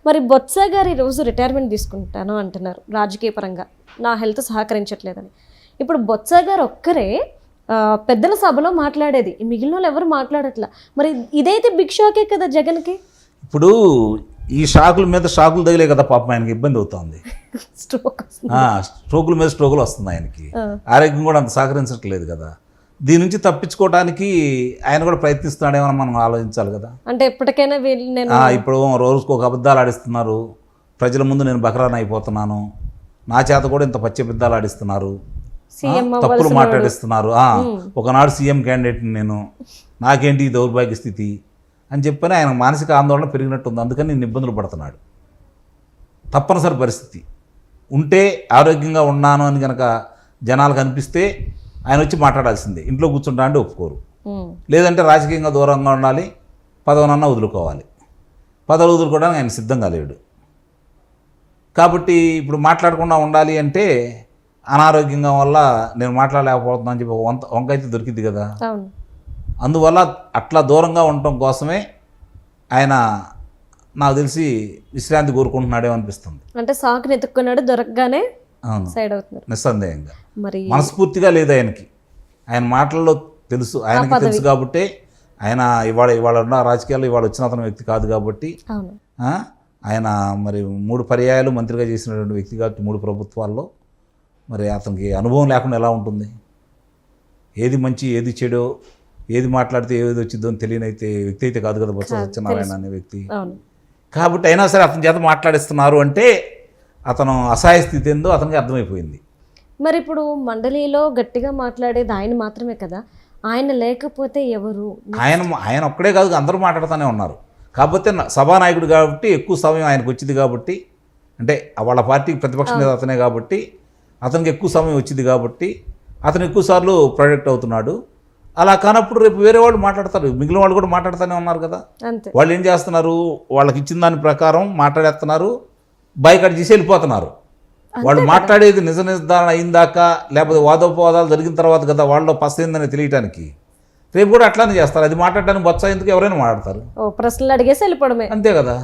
మరి బొత్స గారు ఈరోజు రిటైర్మెంట్ తీసుకుంటాను అంటున్నారు రాజకీయ పరంగా, నా హెల్త్ సహకరించట్లేదని. ఇప్పుడు బొత్స గారు ఒక్కరే పెద్దల సభలో మాట్లాడేది, మిగిలిన వాళ్ళు ఎవరు మాట్లాడట్లా. మరి ఇదైతే బిగ్ షాకే కదా జగన్కి. ఇప్పుడు ఈ షాకుల మీద షాకులు తగిలే కదా పాపం ఆయనకి ఇబ్బంది అవుతుంది. స్ట్రోకుల మీద స్ట్రోకులు వస్తుంది ఆయనకి, ఆరోగ్యం కూడా అంత సహకరించట్లేదు కదా. దీని నుంచి తప్పించుకోవడానికి ఆయన కూడా ప్రయత్నిస్తున్నాడేమో మనం ఆలోచించాలి కదా. అంటే ఎప్పటికైనా ఇప్పుడు రోజుకు ఒక అబద్ధాలు ఆడిస్తున్నారు, ప్రజల ముందు నేను బకరాన్ అయిపోతున్నాను, నా చేత కూడా ఇంత పచ్చి అబద్ధాలు ఆడిస్తున్నారు, తప్పులు మాట్లాడిస్తున్నారు, ఒకనాడు సీఎం క్యాండిడేట్ని నేను, నాకేంటి ఈ దౌర్భాగ్య స్థితి అని చెప్పని ఆయన మానసిక ఆందోళన పెరిగినట్టుంది. అందుకని నేను ఇబ్బందులు పడుతున్నాడు. తప్పనిసరి పరిస్థితి ఉంటే ఆరోగ్యంగా ఉన్నాను అని కనుక జనాలకు అనిపిస్తే ఆయన వచ్చి మాట్లాడాల్సిందే. ఇంట్లో కూర్చుంటా అంటే ఒప్పుకోరు, లేదంటే రాజకీయంగా దూరంగా ఉండాలి, పదవునన్నా వదులుకోవాలి. పదవులు వదులుకోవడానికి ఆయన సిద్ధంగా లేడు. కాబట్టి ఇప్పుడు మాట్లాడకుండా ఉండాలి అంటే అనారోగ్యంగా వల్ల నేను మాట్లాడలేకపోతున్నా అని చెప్పి వంకైతే దొరికింది కదా. అందువల్ల అట్లా దూరంగా ఉండటం కోసమే ఆయన నాకు తెలిసి విశ్రాంతి కోరుకుంటున్నాడేమో అనిపిస్తుంది. అంటే సాకుని ఎత్తుక్కున్నాడు, దొరకగానే సైడ్ అవుతున్నారు నిస్సందేహంగా. మరి మనస్ఫూర్తిగా లేదు ఆయనకి, ఆయన మాటల్లో తెలుసు, ఆయనకి తెలుసు కాబట్టి ఆయన ఇవాళ ఉన్న రాజకీయాల్లో ఇవాళ వచ్చిన అతని వ్యక్తి కాదు కాబట్టి ఆయన మరి 3 పర్యాయాలు మంత్రిగా చేసినటువంటి వ్యక్తి కాబట్టి 3 ప్రభుత్వాల్లో మరి అతనికి అనుభవం లేకుండా ఎలా ఉంటుంది? ఏది మంచి ఏది చెడో, ఏది మాట్లాడితే ఏది వచ్చిందో అని తెలియని వ్యక్తి అయితే కాదు కదా బొత్స సత్యనారాయణ అనే వ్యక్తి. కాబట్టి అయినా సరే అతని చేత మాట్లాడిస్తున్నారు అంటే అతను అసహాయ స్థితి ఏందో అతనికి అర్థమైపోయింది. మరి ఇప్పుడు మండలిలో గట్టిగా మాట్లాడేది ఆయన మాత్రమే కదా, ఆయన లేకపోతే ఎవరు? ఆయన ఒక్కడే కాదు, అందరూ మాట్లాడుతూనే ఉన్నారు. కాకపోతే సభానాయకుడు కాబట్టి ఎక్కువ సమయం ఆయనకు వచ్చింది కాబట్టి, అంటే వాళ్ళ పార్టీకి ప్రతిపక్ష నేత అతనే కాబట్టి అతనికి ఎక్కువ సమయం వచ్చింది కాబట్టి అతను ఎక్కువసార్లు ప్రొజెక్ట్ అవుతున్నాడు. అలా కానప్పుడు రేపు వేరే వాళ్ళు మాట్లాడతారు, మిగిలిన వాళ్ళు కూడా మాట్లాడుతూనే ఉన్నారు కదా. వాళ్ళు ఏం చేస్తున్నారు, వాళ్ళకి ఇచ్చిన దాని ప్రకారం మాట్లాడేస్తున్నారు, బైకట్ చేసి వెళ్ళిపోతున్నారు. వాళ్ళు మాట్లాడేది నిజ నిర్ధారణ అయిందాకా లేకపోతే వాదోపవాదాలు జరిగిన తర్వాత కదా వాళ్ళలో పసైందని తెలియటానికి. రేపు కూడా అట్లానే చేస్తారు. అది మాట్లాడడానికి బొత్స ఎందుకు ఎవరైనా మాట్లాడతారు, ప్రశ్నలు అడిగేసి వెళ్ళిపోవడమే, అంతే కదా.